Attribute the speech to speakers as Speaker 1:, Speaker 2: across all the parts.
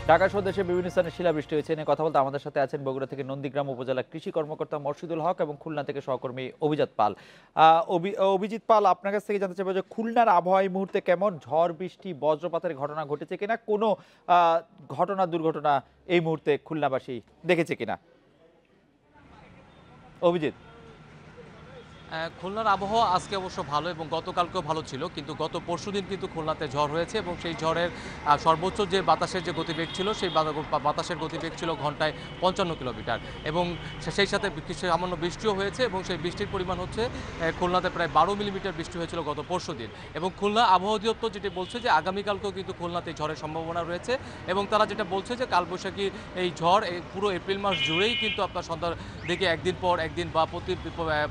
Speaker 1: ঢাকা সহ দেশের বিভিন্ন স্থানে শিলাবৃষ্টি হয়েছে নিয়ে কথা বলতে আমাদের সাথে আছেন বগুড়া থেকে নন্দীগ্রাম উপজেলা কৃষি কর্মকর্তা মরশিদুল হক এবং খুলনা থেকে সহকর্মী অভিজিৎ পাল। অভিজিৎ পাল, আপনার কাছ থেকে জানতে চাইবো যে খুলনার আবহাওয়া এই মুহূর্তে কেমন? ঝড় বৃষ্টি বজ্রপাতের ঘটনা ঘটেছে কিনা, কোনো দুর্ঘটনা এই মুহূর্তে খুলনাবাসী দেখেছে কিনা? অভিজিৎ।
Speaker 2: খুলনার আবহাওয়া আজকে অবশ্য ভালো এবং গতকালকেও ভালো ছিল, কিন্তু গত পরশুদিন কিন্তু খুলনাতে ঝড় হয়েছে এবং সেই ঝড়ের সর্বোচ্চ যে বাতাসের যে গতিবেগ ছিল সেই বাতাসের গতিবেগ ছিল ঘন্টায় 55 কিলোমিটার এবং সেই সাথে সামান্য বৃষ্টিও হয়েছে এবং সেই বৃষ্টির পরিমাণ হচ্ছে খুলনাতে প্রায় 12 মিলিমিটার বৃষ্টি হয়েছিল গত পরশুদিন। এবং খুলনা আবহাওয়া অধিদপ্তর যেটি বলছে যে আগামীকালকেও কিন্তু খুলনাতে ঝড়ের সম্ভাবনা রয়েছে এবং তারা যেটা বলছে যে কালবৈশাখী এই ঝড় পুরো এপ্রিল মাস জুড়েই কিন্তু আপনার সন্ধ্যার দিকে একদিন পর একদিন বা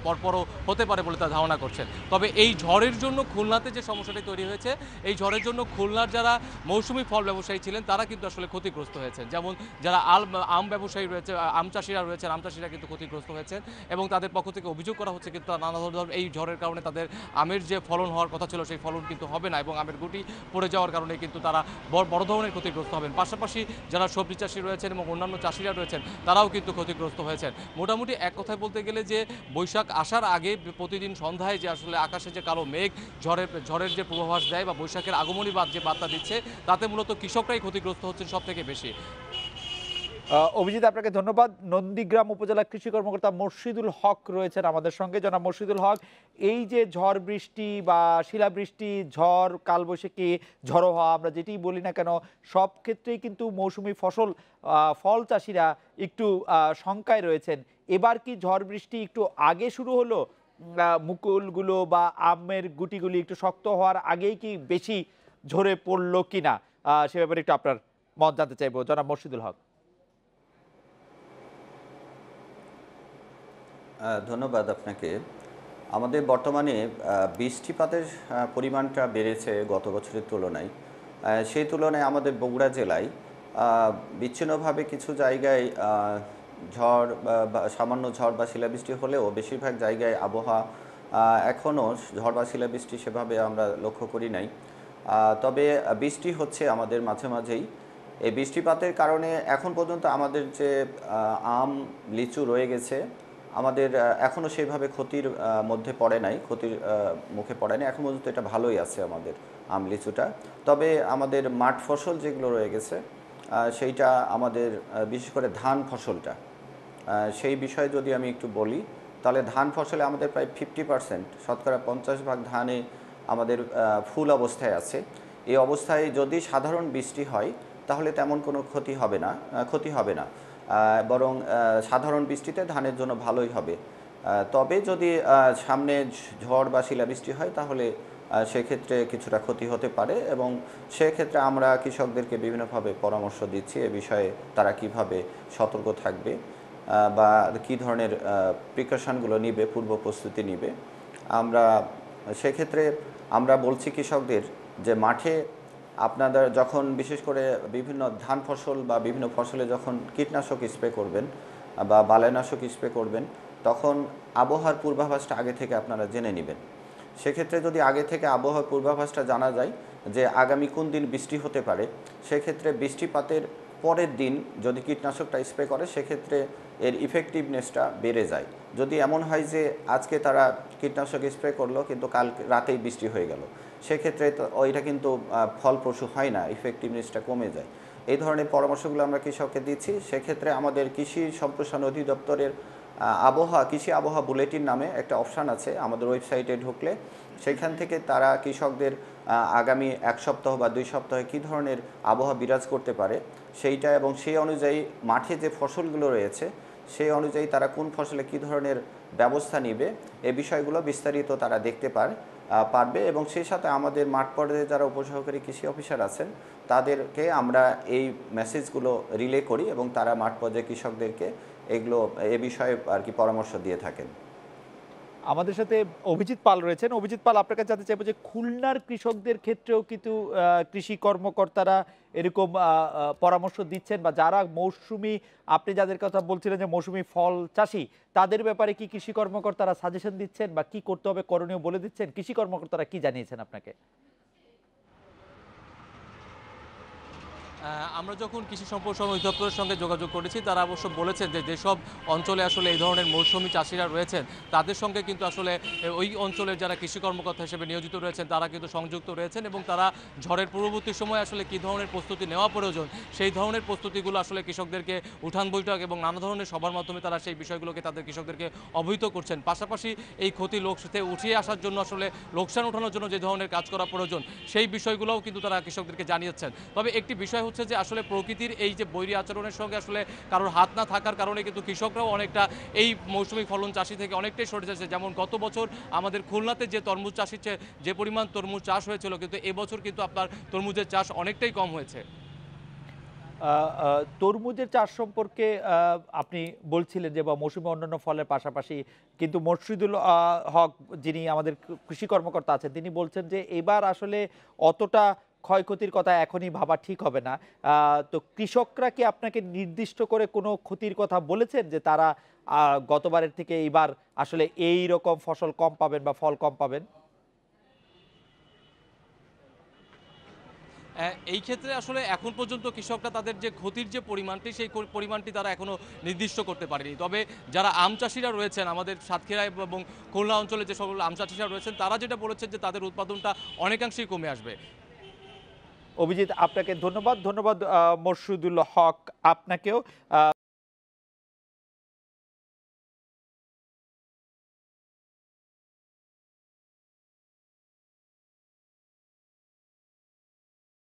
Speaker 2: পরপরও হতে পারে বলে তারা ধারণা করছেন। তবে এই ঝড়ের জন্য খুলনাতে যে সমস্যাটি তৈরি হয়েছে, এই ঝড়ের জন্য খুলনার যারা মৌসুমি ফল ব্যবসায়ী ছিলেন তারা কিন্তু আসলে ক্ষতিগ্রস্ত হয়েছেন। যেমন যারা আম ব্যবসায়ী রয়েছে, আম চাষিরা রয়েছেন, আম চাষিরা কিন্তু ক্ষতিগ্রস্ত হয়েছেন এবং তাদের পক্ষ থেকে অভিযোগ করা হচ্ছে কিন্তু নানা ধরনের এই ঝড়ের কারণে তাদের আমের যে ফলন হওয়ার কথা ছিল সেই ফলন কিন্তু হবে না এবং আমের গুটি পড়ে যাওয়ার কারণে কিন্তু তারা বড় ধরনের ক্ষতিগ্রস্ত হবেন। পাশাপাশি যারা সবজি চাষি রয়েছেন এবং অন্যান্য চাষিরা রয়েছেন তারাও কিন্তু ক্ষতিগ্রস্ত হয়েছেন। মোটামুটি এক কথায় বলতে গেলে যে বৈশাখ আসার আগে প্রতিদিন সন্ধ্যায় যে আসলে আকাশে যে কালো মেঘ ঝড়ের যে পূর্বাভাস দেয় বা বৈশাখের আগমনী যে বার্তা দিচ্ছে, তাতে মূলত কৃষকরাই ক্ষতিগ্রস্ত হচ্ছেন সব থেকে বেশি।
Speaker 1: অভিজিৎ, আপনাকে ধন্যবাদ। নন্দীগ্রাম উপজেলা কৃষি কর্মকর্তা মরশিদুল হক রয়েছেন আমাদের সঙ্গে। জনাব মরশিদুল হক, এই যে ঝড় বৃষ্টি বা শিলাবৃষ্টি, ঝড় কালবৈশাখী, ঝড়ো হওয়া, আমরা যেটি বলি না কেন, সব ক্ষেত্রেই কিন্তু মৌসুমি ফল চাষিরা একটু শঙ্কায় রয়েছেন। এবার কি ঝড় বৃষ্টি একটু আগে শুরু হলো? মুকুলগুলো বা আমের গুটিগুলি একটু শক্ত হওয়ার আগেই কি বেশি ঝরে পড়লো কিনা, সে ব্যাপারে একটু আপনার মত জানতে চাইবো, জনাব মরশিদুল হক।
Speaker 3: ধন্যবাদ আপনাকে। আমাদের বর্তমানে বৃষ্টিপাতের পরিমাণটা বেড়েছে গত বছরের তুলনায়। সেই তুলনায় আমাদের বগুড়া জেলায় বিচ্ছিন্নভাবে কিছু জায়গায় সামান্য ঝড় বা শিলাবৃষ্টি হলেও বেশিরভাগ জায়গায় আবহাওয়া এখনও ঝড় বা শিলাবৃষ্টি সেভাবে আমরা লক্ষ্য করি নাই। তবে বৃষ্টি হচ্ছে আমাদের মাঝে মাঝেই। এই বৃষ্টিপাতের কারণে এখন পর্যন্ত আমাদের যে আম লিচু রয়ে গেছে, আমাদের এখনও সেইভাবে ক্ষতির মধ্যে পড়ে নাই, ক্ষতির মুখে পড়ে নাই। এখন পর্যন্ত এটা ভালোই আছে আমাদের আম লিচুটা। তবে আমাদের মাঠ ফসল যেগুলো রয়ে গেছে সেইটা আমাদের বিশেষ করে ধান ফসলটা, সেই বিষয়ে যদি আমি একটু বলি, তাহলে ধান ফসলে আমাদের প্রায় 50%, শতকরা 50 ভাগ ধানে আমাদের ফুল অবস্থায় আছে। এই অবস্থায় যদি সাধারণ বৃষ্টি হয় তাহলে তেমন কোনো ক্ষতি হবে না, বরং সাধারণ বৃষ্টিতে ধানের জন্য ভালোই হবে। তবে যদি সামনে ঝড় বা শিলাবৃষ্টি হয় তাহলে সেক্ষেত্রে কিছুটা ক্ষতি হতে পারে এবং সেক্ষেত্রে আমরা কৃষকদেরকে বিভিন্নভাবে পরামর্শ দিচ্ছি এ বিষয়ে তারা কিভাবে সতর্ক থাকবে বা কী ধরনের প্রিকশনগুলো নিবে, পূর্ব প্রস্তুতি নিবে। আমরা সেক্ষেত্রে আমরা বলছি কৃষকদের যে মাঠে আপনাদের যখন বিশেষ করে বিভিন্ন ধান ফসল বা বিভিন্ন ফসলে যখন কীটনাশক স্প্রে করবেন বা বালাইনাশক স্প্রে করবেন, তখন আবহাওয়ার পূর্বাভাসটা আগে থেকে আপনারা জেনে নেবেন। সেক্ষেত্রে যদি আগে থেকে আবহাওয়ার পূর্বাভাসটা জানা যায় যে আগামী কোন দিন বৃষ্টি হতে পারে, সেক্ষেত্রে বৃষ্টিপাতের পরের দিন যদি কীটনাশকটা স্প্রে করে সেক্ষেত্রে এর ইফেক্টিভনেসটা বেড়ে যায়। যদি এমন হয় যে আজকে তারা কীটনাশক স্প্রে করলো কিন্তু কাল রাতেই বৃষ্টি হয়ে গেল, সেক্ষেত্রে তো ওইটা কিন্তু ফলপ্রসূ হয় না, ইফেক্টিভনেসটা কমে যায়। এই ধরনের পরামর্শগুলো আমরা কৃষককে দিচ্ছি। সেক্ষেত্রে আমাদের কৃষি সম্প্রসারণ অধিদপ্তরের কৃষি আবহাওয়া বুলেটিন নামে একটা অপশান আছে আমাদের ওয়েবসাইটে ঢুকলে, সেইখান থেকে তারা কৃষকদের আগামী 1 সপ্তাহ বা 2 সপ্তাহে কী ধরনের আবহাওয়া বিরাজ করতে পারে সেইটা এবং সেই অনুযায়ী মাঠে যে ফসলগুলো রয়েছে সেই অনুযায়ী তারা কোন ফসলে কী ধরনের ব্যবস্থা নেবে এ বিষয়গুলো বিস্তারিত তারা দেখতে পারবে এবং সেই সাথে আমাদের মাঠ পর্যায়ে যারা উপসহকারী কৃষি অফিসার আছেন তাদেরকে আমরা এই মেসেজগুলো রিলে করি এবং তারা মাঠ পর্যায়ে কৃষকদেরকে এ বিষয়ে আর কি পরামর্শ দিয়ে থাকেন।
Speaker 1: আমাদের সাথে অভিজিৎ পাল রয়েছেন। অভিজিৎ পাল, আপনার কাছে জানতে চাইবো যে খুলনার কৃষকদের ক্ষেত্রেও কিন্তু কৃষি কর্মকর্তারা এরকম পরামর্শ দিচ্ছেন, বা যারা মৌসুমি, আপনি যাদের কথা বলছিলেন যে মৌসুমি ফল চাষি, তাদের ব্যাপারে কি কৃষি কর্মকর্তারা সাজেশন দিচ্ছেন বা কি করতে হবে করণীয় বলে দিচ্ছেন? কৃষি কর্মকর্তারা কি জানিয়েছেন আপনাকে?
Speaker 2: আমরা যখন কৃষি সম্প্রসারণ অধিদপ্তরের সঙ্গে যোগাযোগ করেছি, তারা অবশ্য বলেছেন যে যেসব অঞ্চলে আসলে এই ধরনের মৌসুমী চাষিরা রয়েছেন তাদের সঙ্গে কিন্তু আসলে ওই অঞ্চলের যারা কৃষি কর্মকর্তা হিসেবে নিয়োজিত রয়েছেন তারা কিন্তু সংযুক্ত রয়েছেন এবং তারা ঝড়ের পূর্ববর্তী সময় আসলে কী ধরনের প্রস্তুতি নেওয়া প্রয়োজন সেই ধরনের প্রস্তুতিগুলো আসলে কৃষকদেরকে উঠান বৈঠক এবং নানা ধরনের সভার মাধ্যমে তারা সেই বিষয়গুলোকে তাদের কৃষকদেরকে অবহিত করছেন। পাশাপাশি এই ক্ষতি লোকসাথে উঠিয়ে আসার জন্য আসলে লোকসান উঠানোর জন্য যে ধরনের কাজ করা প্রয়োজন সেই বিষয়গুলোও কিন্তু তারা কৃষকদেরকে জানিয়েছেন। তবে একটি বিষয় হচ্ছে যে আসলে প্রকৃতির এই যে বৈরী আচরণের সঙ্গে আসলে কারোর হাত না থাকার কারণে কিন্তু কৃষকরাও অনেকটা এই মৌসুমি ফলন চাষি থেকে অনেকটাই সরে যাচ্ছে। যেমন গত বছর আমাদের খুলনাতে যে তরমুজ চাষির যে পরিমাণ তরমুজ চাষ হয়েছিল, কিন্তু এবছর কিন্তু আপনার তরমুজের চাষ অনেকটাই কম হয়েছে।
Speaker 1: তরমুজের চাষ সম্পর্কে আপনি বলছিলেন যে বা মৌসুমী অন্যান্য ফলের পাশাপাশি কিন্তু মোর্শেদুল হক যিনি আমাদের কৃষি কর্মকর্তা আছেন তিনি বলছেন যে এবার আসলে অতটা ক্ষয়ক্ষতির কথা এখনই ভাবা ঠিক হবে না। তো কৃষকরা কি আপনাকে নির্দিষ্ট করে কোনো ক্ষতির কথা বলেছেন যে তারা গতবারের থেকে এইবার আসলে এই রকম ফসল কম পাবেন বা ফল কম পাবেন?
Speaker 2: এই ক্ষেত্রে আসলে এখন পর্যন্ত কৃষকরা তাদের যে ক্ষতির যে পরিমাণটি সেই পরিমাণটি তারা এখনো নির্দিষ্ট করতে পারেনি। তবে যারা আম চাষিরা রয়েছেন আমাদের সাতক্ষীরা এবং খুলনা অঞ্চলে যে সকল আম চাষিরা রয়েছেন তারা যেটা বলেছেন যে তাদের উৎপাদনটা অনেকাংশেই কমে আসবে।
Speaker 1: অভিজিৎ আপনাকে ধন্যবাদ। মোর্শেদুল হক আপনাকেও।